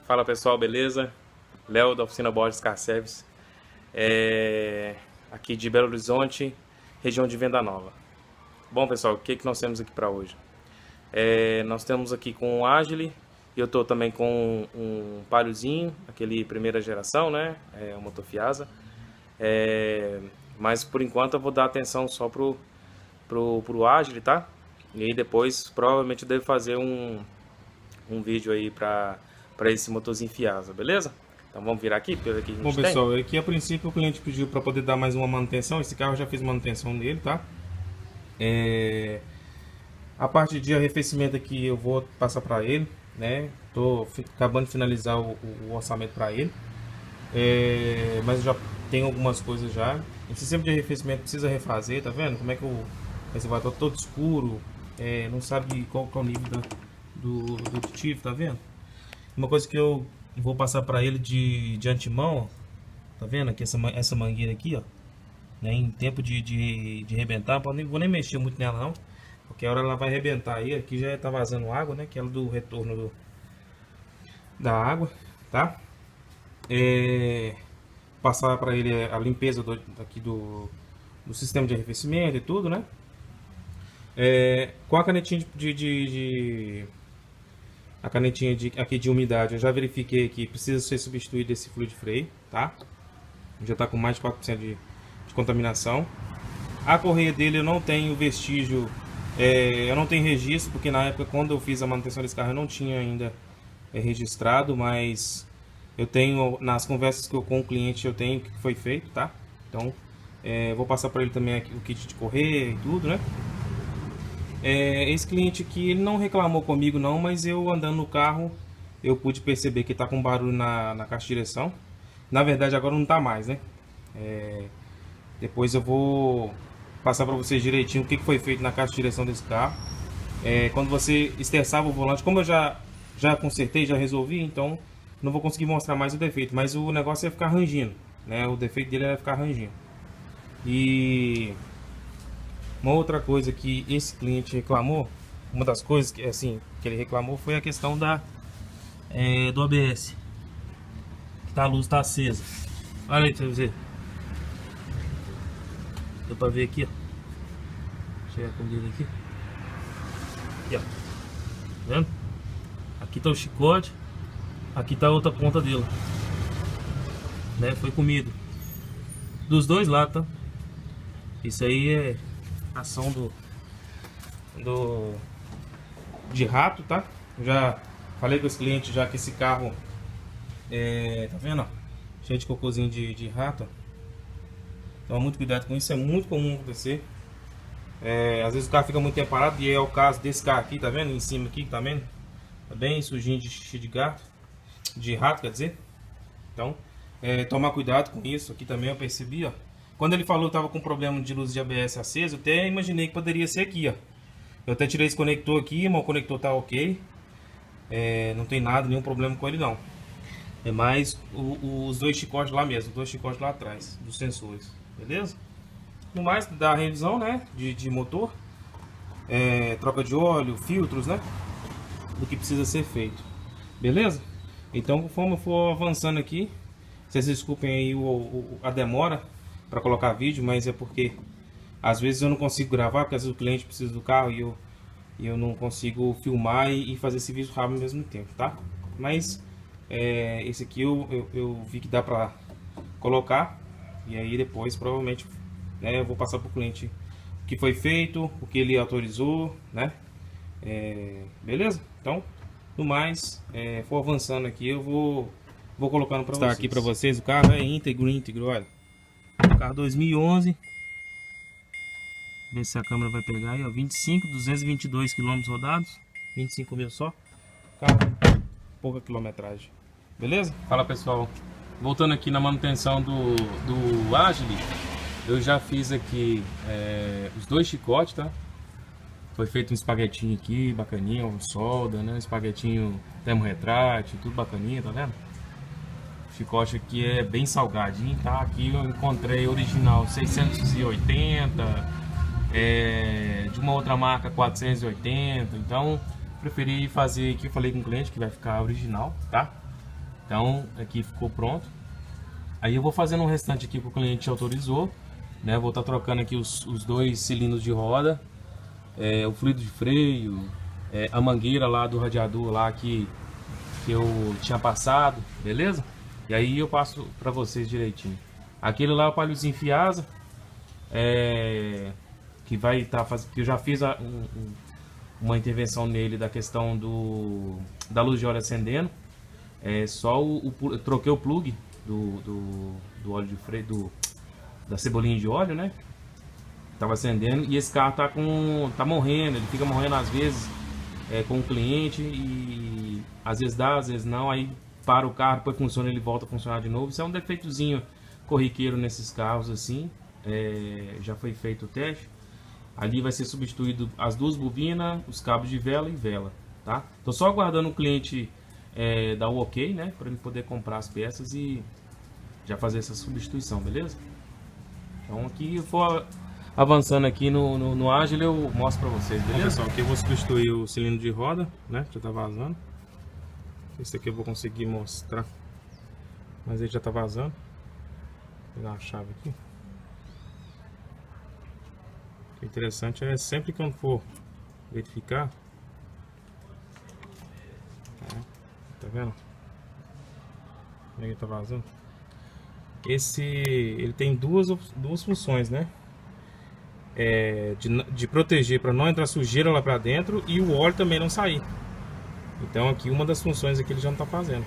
Fala pessoal, beleza? Léo da oficina Borges Car Service, aqui de Belo Horizonte, região de Venda Nova. Bom pessoal, o que nós temos aqui para hoje? Nós temos aqui com o Agile, e eu estou também com um Paliozinho, aquele primeira geração, né? O motor Fiasa. Mas por enquanto eu vou dar atenção só pro Agile, tá? E aí depois provavelmente eu devo fazer um vídeo aí para esse motorzinho Fiasa, beleza? Então vamos virar aqui, pelo que a gente Bom tem. pessoal, aqui a princípio o cliente pediu para poder dar mais uma manutenção. Esse carro eu já fiz manutenção nele, tá? A parte de arrefecimento aqui eu vou passar para ele, né? Tô acabando de finalizar o orçamento para ele, mas eu já tenho algumas coisas já. Esse sistema de arrefecimento precisa refazer, tá vendo? Como é que o reservatório tá todo escuro, não sabe qual que é o nível do aditivo, tá vendo? Uma coisa que eu vou passar para ele de antemão, ó, tá vendo aqui essa mangueira aqui, ó, né, em tempo de arrebentar, vou nem mexer muito nela não, porque a hora ela vai arrebentar aí. Aqui já tá vazando água, né, que é do retorno da água, tá? Passar para ele a limpeza aqui do sistema de arrefecimento e tudo, né? Com a canetinha a canetinha aqui de umidade, eu já verifiquei que precisa ser substituído esse fluido de freio, tá? Já está com mais de 4% de contaminação. A correia dele eu não tenho vestígio, eu não tenho registro, porque na época quando eu fiz a manutenção desse carro eu não tinha ainda registrado, mas eu tenho, nas conversas que com o cliente eu tenho que foi feito, tá? Então, vou passar para ele também aqui o kit de correia e tudo, né? Esse cliente aqui, ele não reclamou comigo não, mas eu andando no carro, eu pude perceber que tá com barulho na caixa de direção. Na verdade agora não tá mais, né? Depois eu vou passar para vocês direitinho o que foi feito na caixa de direção desse carro. Quando você esterçava o volante, como eu já consertei, já resolvi, então não vou conseguir mostrar mais o defeito, mas o negócio é ficar rangindo, né? O defeito dele é ficar rangindo. E uma outra coisa que esse cliente reclamou, uma das coisas que assim que ele reclamou foi a questão do ABS, que a luz está acesa. Olha aí pra você ver. Deu pra ver aqui, ó. Chega com o dedo aqui. Aqui, ó. Tá vendo? Aqui tá o chicote. Aqui tá a outra ponta dele, né? Foi comido dos dois lados, tá? Isso aí é ação de rato, tá? Já falei com esse cliente já que esse carro tá vendo, ó, cheio de cocôzinho de rato, ó. Então muito cuidado com isso, é muito comum acontecer. Às vezes o carro fica muito tempo parado, e é o caso desse carro aqui, tá vendo? Em cima aqui, tá vendo? Tá bem sujinho de xixi de gato, de rato, quer dizer. Então, tomar cuidado com isso. Aqui também eu percebi, ó. Quando ele falou que tava com problema de luz de ABS acesa, eu até imaginei que poderia ser aqui, ó. Eu até tirei esse conector aqui, mas o conector tá ok. Não tem nada, nenhum problema com ele não. É mais os dois chicotes lá mesmo, os dois chicotes lá atrás, dos sensores, beleza? No mais, da revisão, né, de motor, troca de óleo, filtros, né, do que precisa ser feito, beleza? Então, conforme eu for avançando aqui, vocês desculpem aí a demora para colocar vídeo, mas é porque às vezes eu não consigo gravar, porque às vezes o cliente precisa do carro e eu não consigo filmar e fazer esse vídeo rápido ao mesmo tempo, tá? Mas esse aqui eu vi que dá para colocar, e aí depois provavelmente, né, eu vou passar para o cliente o que foi feito, o que ele autorizou, né? Beleza? Então, no mais, for avançando aqui, eu vou colocando para vocês. Aqui para vocês, o carro é íntegro, olha. Carro 2011. Ver se a câmera vai pegar aí, ó. 222 km rodados. 25 mil só. Carro, pouca quilometragem. Beleza? Fala pessoal, voltando aqui na manutenção do Agile, eu já fiz aqui os dois chicotes, tá? Foi feito um espaguetinho aqui, bacaninha, um solda, né? Um espaguetinho termorretrátil, tudo bacaninha, tá vendo? O chicote aqui é bem salgadinho, tá? Aqui eu encontrei original 680, de uma outra marca 480, então preferi fazer aqui, eu falei com o cliente que vai ficar original, tá? Então aqui ficou pronto. Aí eu vou fazendo o restante aqui que o cliente autorizou, né? Vou estar trocando aqui os dois cilindros de roda, o fluido de freio, a mangueira lá do radiador lá que eu tinha passado, beleza? E aí eu passo para vocês direitinho. Aquele lá é o palhozinho Fiasa, que vai estar fazendo, que eu já fiz uma intervenção nele da questão da luz de óleo acendendo. Só eu troquei o plug do óleo de freio, da cebolinha de óleo, né? Tava acendendo e esse carro tá morrendo, ele fica morrendo às vezes com o cliente e às vezes dá, às vezes não, aí para o carro, depois funciona, ele volta a funcionar de novo. Isso é um defeitozinho corriqueiro nesses carros assim. Já foi feito o teste. Ali vai ser substituído as duas bobinas, os cabos de vela e vela, tá? Tô só aguardando o cliente dar o ok, né, para ele poder comprar as peças e já fazer essa substituição, beleza? Então aqui eu for avançando aqui no Agile, eu mostro para vocês, beleza? Bom, pessoal, aqui eu vou substituir o cilindro de roda, né, já tá vazando. Esse aqui eu vou conseguir mostrar, mas ele já tá vazando. Vou pegar uma chave aqui. O interessante é sempre que eu for verificar, tá vendo? Como é que ele tá vazando? Ele tem duas funções, né? De proteger para não entrar sujeira lá para dentro e o óleo também não sair. Então aqui uma das funções aqui ele já não tá fazendo.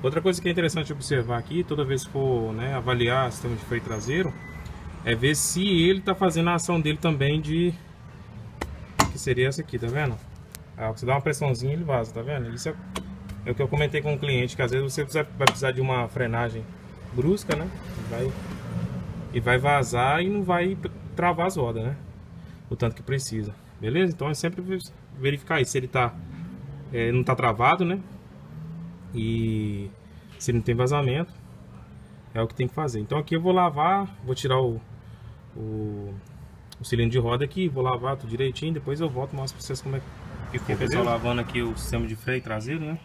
Outra coisa que é interessante observar aqui, toda vez que for, né, avaliar o sistema de freio traseiro, é ver se ele tá fazendo a ação dele também que seria essa aqui, tá vendo? Você dá uma pressãozinha, ele vaza, tá vendo? Isso é o que eu comentei com o cliente, que às vezes você vai precisar de uma frenagem brusca, né? E vai vazar e não vai travar as rodas, né? O tanto que precisa, beleza? Então é sempre verificar isso, se ele não tá travado, né? E se não tem vazamento, é o que tem que fazer. Então aqui eu vou lavar, vou tirar o cilindro de roda aqui, vou lavar tudo direitinho, depois eu volto e mostro pra vocês como é que ficou. Pessoal, lavando aqui o sistema de freio traseiro, né?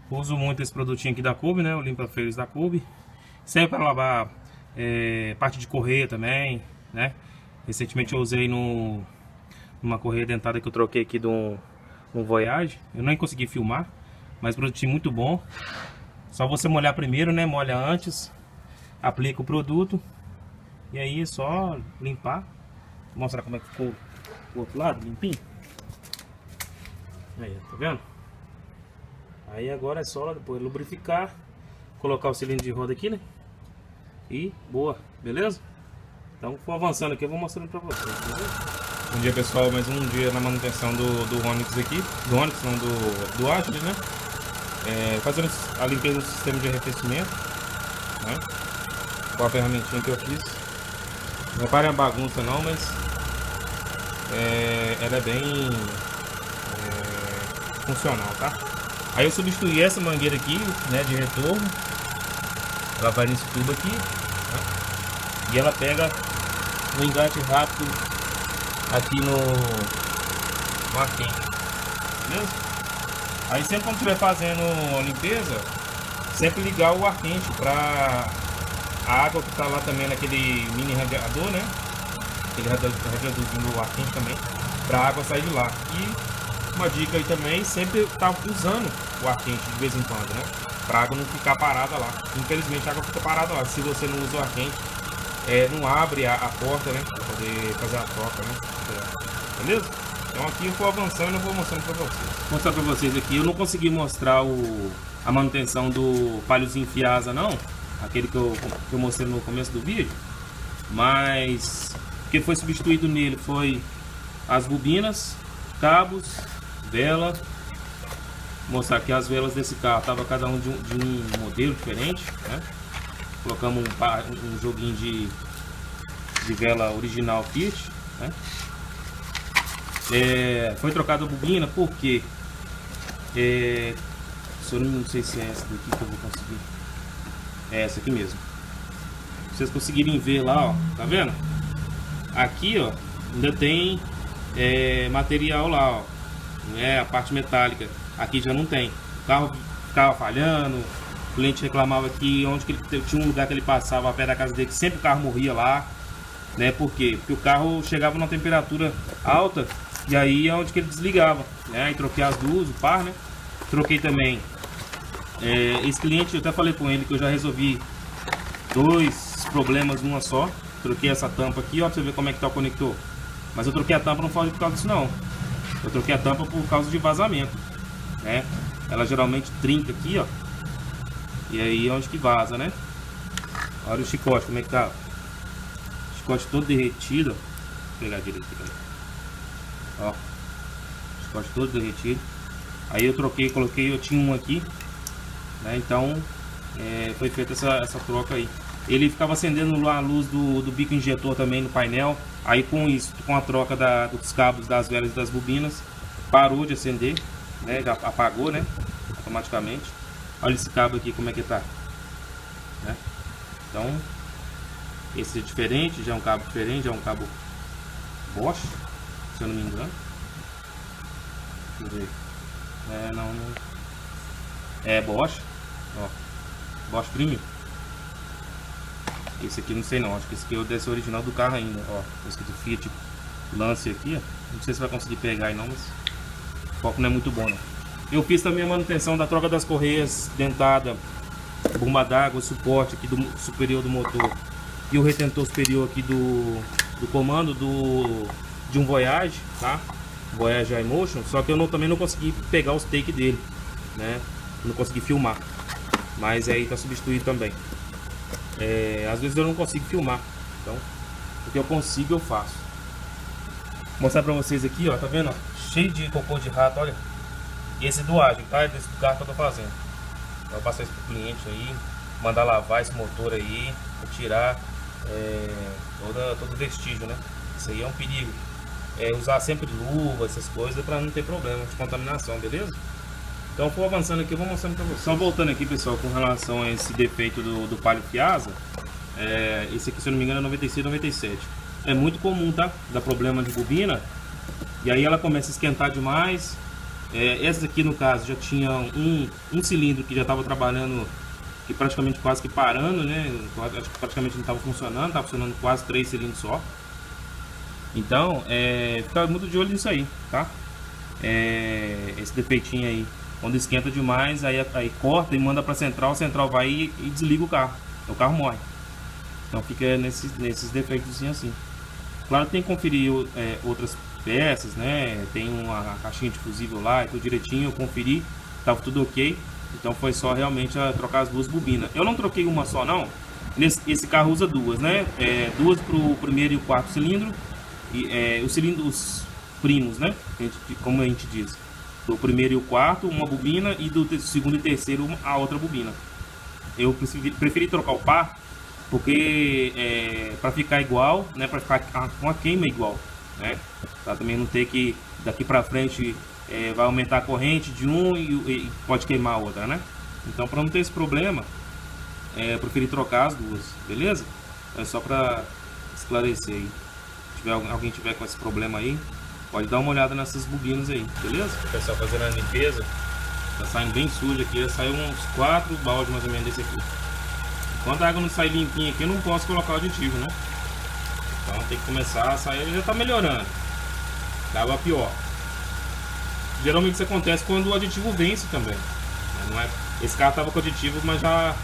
Uso muito esse produtinho aqui da Kobe, né? O limpa-freios da Kobe. Serve para lavar parte de correia também, né? Recentemente eu usei numa correia dentada que eu troquei aqui de um Voyage. Eu nem consegui filmar, mas produtinho muito bom. Só você molhar primeiro, né? Molha antes, aplica o produto e aí é só limpar. Vou mostrar como é que ficou o outro lado, limpinho. Aí, tá vendo? Aí agora é só depois lubrificar, colocar o cilindro de roda aqui, né? E boa, beleza? Então vou avançando aqui, eu vou mostrando pra vocês, beleza? Bom dia, pessoal, mais um dia na manutenção do Onix aqui. Do Onix, não, do Agile, né? Fazendo a limpeza do sistema de arrefecimento, né? Com a ferramentinha que eu fiz. Não reparem a bagunça não, mas ela é bem funcional, tá? Aí eu substituí essa mangueira aqui, né, de retorno. Ela vai nesse tubo aqui, né? E ela pega um engate rápido aqui no ar quente, beleza? Aí sempre quando estiver fazendo a limpeza, sempre ligar o ar quente para a água que está lá também naquele mini radiador, né? Aquele radiadorzinho do ar quente também, para a água sair de lá. E uma dica aí também, sempre tá usando o ar quente de vez em quando, né? Pra água não ficar parada lá. Infelizmente a água fica parada lá. Se você não usa o ar quente, não abre a porta, né? Pra poder fazer a troca, né? Beleza? Então aqui eu vou avançando e vou mostrando pra vocês. Vou mostrar pra vocês aqui. Eu não consegui mostrar a manutenção do palhozinho Fiasa, não. Aquele que eu mostrei no começo do vídeo. Mas o que foi substituído nele foi as bobinas, cabos, vela. Vou mostrar aqui as velas desse carro. Tava cada um de um modelo diferente, né? Colocamos um joguinho de vela original Fiat, né? Foi trocada a bobina porque se eu não sei se é essa daqui que eu vou conseguir. É essa aqui mesmo. Se vocês conseguirem ver lá, ó, tá vendo? Aqui, ó, ainda tem material lá, ó, a parte metálica. Aqui já não tem. O carro ficava falhando, cliente reclamava que onde que ele tinha um lugar que ele passava perto da casa dele, que sempre o carro morria lá, né? Por quê? Porque o carro chegava numa temperatura alta e aí é onde que ele desligava, né? Aí troquei as luzes, o par, né? Troquei também. Esse cliente, eu até falei com ele que eu já resolvi 2 problemas numa só. Troquei essa tampa aqui, ó, pra você ver como é que tá o conector. Mas eu troquei a tampa, não foi por causa disso não. Eu troquei a tampa por causa de vazamento, né? Ela geralmente trinca aqui, ó. E aí é onde que vaza, né? Olha o chicote, como é que tá. Chicote todo derretido, ó. Vou pegar direito aqui, ó. Chicote todo derretido. Aí eu troquei, coloquei, eu tinha um aqui, né? Então foi feita essa troca aí. Ele ficava acendendo a luz do bico injetor também no painel. Aí com isso, com a troca dos cabos das velas e das bobinas, parou de acender, né? Já apagou, né? Automaticamente. Olha esse cabo aqui como é que tá, né? Então esse é diferente, já é um cabo diferente, já é um cabo Bosch, se eu não me engano. Deixa eu ver. Não é Bosch, ó, Bosch Premium. Esse aqui não sei não, acho que esse aqui é o desse original do carro ainda, ó, tá escrito Fiat Lance aqui, ó. Não sei se vai conseguir pegar aí não, mas o foco não é muito bom não. Eu fiz também a manutenção da troca das correias dentada, bomba d'água, suporte aqui do superior do motor e o retentor superior aqui do comando de um Voyage, tá? Voyage iMotion, só que eu também não consegui pegar os take dele, né? Não consegui filmar, mas aí tá substituído também. Às vezes eu não consigo filmar, então o que eu consigo eu faço. Vou mostrar pra vocês aqui, ó, tá vendo? Ó? Cheio de cocô de rato, olha. Esse do Agile, tá? Desse carro que eu tô fazendo. Eu vou passar isso pro cliente aí, mandar lavar esse motor aí, pra tirar todo vestígio, né? Isso aí é um perigo. Usar sempre luva, essas coisas, pra não ter problema de contaminação, beleza? Então eu vou avançando aqui, eu vou mostrando pra vocês. Só voltando aqui, pessoal, com relação a esse defeito do Palio Piazza. Esse aqui, se eu não me engano, é 96, 97. É muito comum, tá? Dá problema de bobina. E aí ela começa a esquentar demais. Essa aqui, no caso, já tinha um cilindro que já estava trabalhando, que praticamente quase que parando, né? Acho que praticamente não estava funcionando, estava funcionando quase 3 cilindros só. Então, fica muito de olho nisso aí, tá? Esse defeitinho aí, quando esquenta demais, aí corta e manda para a central vai e desliga o carro morre. Então fica nesses defeitos assim. Claro que tem que conferir outras peças, né? Tem uma caixinha de fusível lá e tudo direitinho, eu conferi, tava tudo ok. Então foi só realmente trocar as 2 bobinas. Eu não troquei uma só não. Esse carro usa 2, né? 2 para o primeiro e o quarto cilindro. E os cilindros primos, né? Como a gente diz. Do primeiro e o quarto, uma bobina, e do segundo e terceiro, a outra bobina. Eu preferi trocar o par, porque para ficar igual, né? Para ficar com a queima igual, né? Pra também não ter que daqui para frente vai aumentar a corrente de um e pode queimar a outra, né? Então, para não ter esse problema, eu preferi trocar as 2, beleza? É só para esclarecer aí. Se alguém tiver com esse problema aí, pode dar uma olhada nessas bobinas aí, beleza? O pessoal fazendo a limpeza, tá saindo bem sujo aqui, saiu uns 4 baldes mais ou menos desse aqui. Quando a água não sai limpinha aqui, eu não posso colocar o aditivo, né? Então tem que começar a sair, ele já tá melhorando. Dava pior. Geralmente isso acontece quando o aditivo vence também. Esse carro tava com aditivo, mas já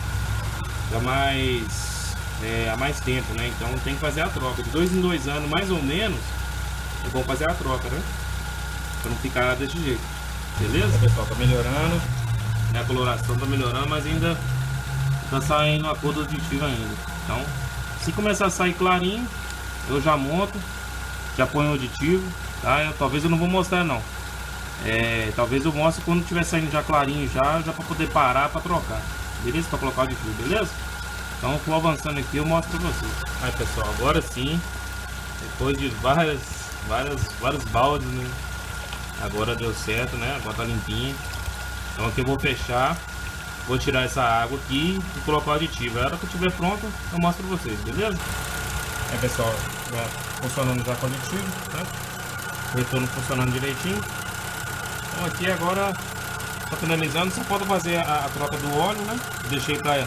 há mais tempo, né? Então tem que fazer a troca. De 2 em 2 anos, mais ou menos, é bom fazer a troca, né? Pra não ficar desse jeito. Beleza? Pessoal, tá melhorando. A coloração tá melhorando, mas ainda tá saindo a cor do aditivo ainda. Então, se começar a sair clarinho, eu já monto, já ponho o aditivo, tá? Talvez eu não vou mostrar não. Talvez eu mostre quando tiver saindo já clarinho já para poder parar para trocar. Beleza? Para colocar o aditivo, beleza? Então eu vou avançando aqui, eu mostro para vocês. Aí pessoal, agora sim, depois de vários baldes, né? Agora deu certo, né? Agora tá limpinho. Então aqui eu vou fechar, vou tirar essa água aqui e colocar o aditivo. A hora que eu estiver pronto, eu mostro para vocês, beleza? Aí pessoal, já funcionando já com o aditivo, né? O retorno funcionando direitinho. Então aqui agora Tá finalizando, só falta fazer a troca do óleo, né? Deixei para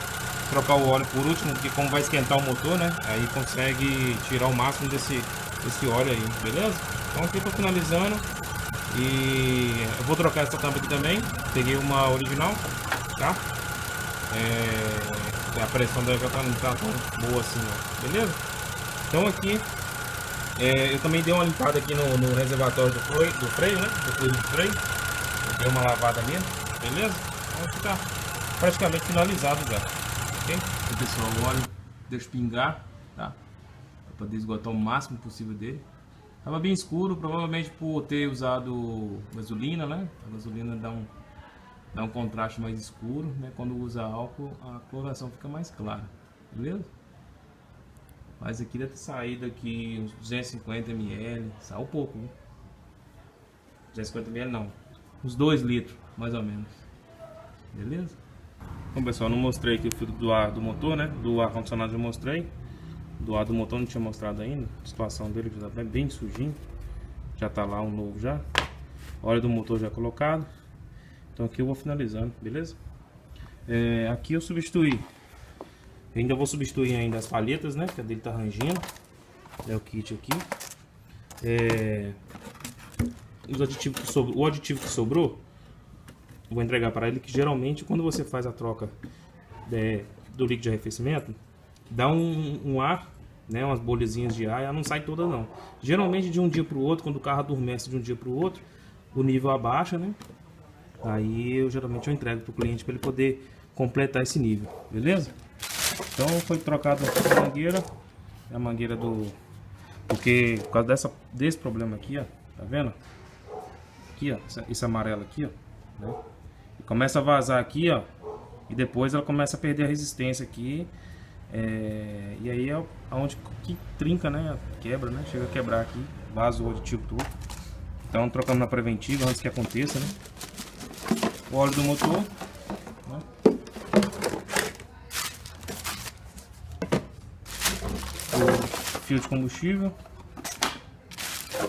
trocar o óleo por último, porque como vai esquentar o motor, né? Aí consegue tirar o máximo desse óleo aí, beleza? Então aqui tô finalizando e eu vou trocar essa tampa aqui também. Peguei uma original, tá? A pressão dela já não tá tão boa assim, ó, beleza? Então aqui eu também dei uma limpada aqui no reservatório do freio, né? Do fluido de freio. Eu dei uma lavada nele, beleza? Então aqui tá praticamente finalizado já, ok? Então, pessoal, o óleo deixa pingar, tá? Para poder esgotar o máximo possível dele. Tava bem escuro, provavelmente por ter usado gasolina, né? A gasolina dá um contraste mais escuro, né? Quando usa álcool, a coloração fica mais clara, beleza? Mas aqui deve ter saído aqui uns 250 ml, saiu pouco, né? 250 ml não, uns 2 litros, mais ou menos, beleza? Bom, pessoal, não mostrei aqui o filtro do ar do motor, né? Do ar condicionado eu mostrei. Do ar do motor não tinha mostrado ainda. A situação dele já tá bem sujinho. Já tá lá um novo já. Óleo do motor já colocado. Então aqui eu vou finalizando, beleza? Aqui eu substituí. Eu ainda vou substituir ainda as palhetas, né? Que a dele tá rangindo. É o kit aqui. Os aditivos que sobrou, o aditivo que sobrou, vou entregar para ele, que geralmente quando você faz a troca do líquido de arrefecimento, dá um ar, né, umas bolhazinhas de ar, e ela não sai toda não. Geralmente de um dia para o outro, quando o carro adormece de um dia para o outro, o nível abaixa, né? Aí geralmente eu entrego para o cliente para ele poder completar esse nível, beleza? Então foi trocado a mangueira, a mangueira porque por causa desse problema aqui, ó, tá vendo? Aqui, ó, esse amarelo aqui, ó, né? E começa a vazar aqui, ó, e depois ela começa a perder a resistência aqui. E aí é onde que trinca, né? Quebra, né? Chega a quebrar aqui, vaza o aditivo todo. Então trocamos na preventiva antes que aconteça, né? O óleo do motor, né? O fio de combustível,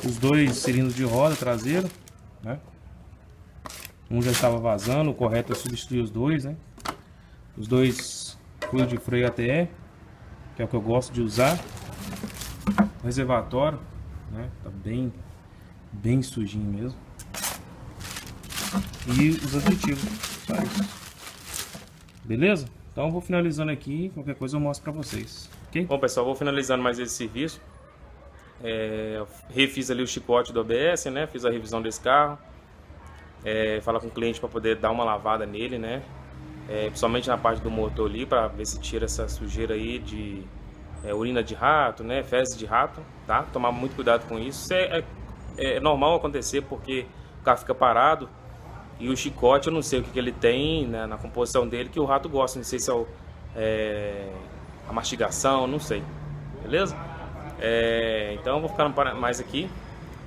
os 2 cilindros de roda traseiro, né? Um já estava vazando, o correto é substituir os 2, né? Os 2 fluido de freio ATE, que é o que eu gosto de usar. O reservatório, né? Tá bem sujinho mesmo. E os aditivos, só isso. Beleza? Então eu vou finalizando aqui, qualquer coisa eu mostro pra vocês, ok? Bom, pessoal, vou finalizando mais esse serviço. Eu refiz ali o chicote do ABS, né? Fiz a revisão desse carro. Falar com o cliente para poder dar uma lavada nele, né? Principalmente na parte do motor ali, para ver se tira essa sujeira aí de urina de rato, né? Fezes de rato, tá? Tomar muito cuidado com isso. Isso é normal acontecer porque o carro fica parado e o chicote, eu não sei o que ele tem, né, na composição dele, que o rato gosta. Não sei se é a mastigação, não sei, beleza? Então eu vou ficar mais aqui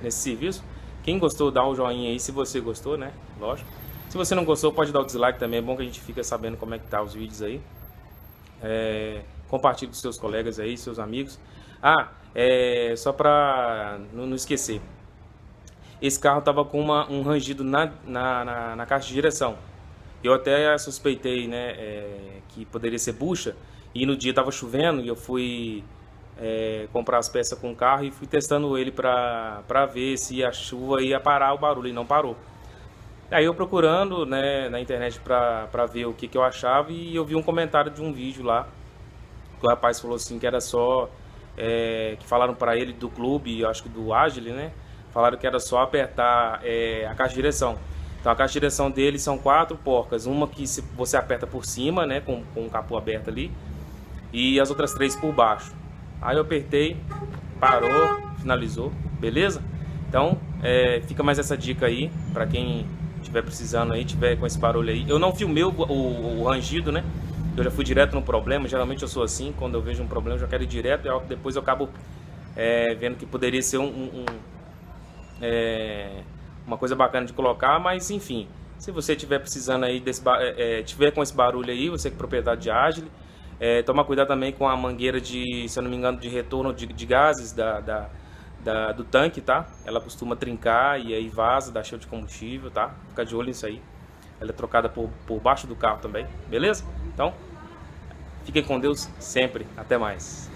nesse serviço. Quem gostou, dá um joinha aí se você gostou, né? Lógico. Se você não gostou, pode dar o dislike também. É bom que a gente fica sabendo como é que tá os vídeos aí. Compartilhe com seus colegas aí, seus amigos. Só pra não esquecer. Esse carro tava com um rangido na caixa de direção. Eu até suspeitei, né, que poderia ser bucha. E no dia tava chovendo e eu fui comprar as peças com o carro e fui testando ele pra ver se a chuva ia parar o barulho, e não parou. Aí eu procurando, né, na internet pra ver o que eu achava, e eu vi um comentário de um vídeo lá que o rapaz falou assim que era só que falaram pra ele do clube, eu acho que do Agile, né, falaram que era só apertar a caixa de direção. Então a caixa de direção dele são 4 porcas, uma que você aperta por cima, né, com o capô aberto ali, e as outras 3 por baixo. Aí eu apertei, parou, finalizou, beleza? Então fica mais essa dica aí pra quem estiver precisando aí, tiver com esse barulho aí. Eu não filmei o rangido, né? Eu já fui direto no problema. Geralmente eu sou assim, quando eu vejo um problema eu já quero ir direto, e depois eu acabo vendo que poderia ser uma coisa bacana de colocar, mas enfim, se você estiver precisando aí tiver com esse barulho aí, você que é propriedade de Agile, toma cuidado também com a mangueira se eu não me engano, de retorno de gases do tanque, tá? Ela costuma trincar e aí vaza, dá cheio de combustível, tá? Fica de olho nisso aí. ela é trocada por baixo do carro também, beleza? Então, fiquem com Deus sempre. Até mais.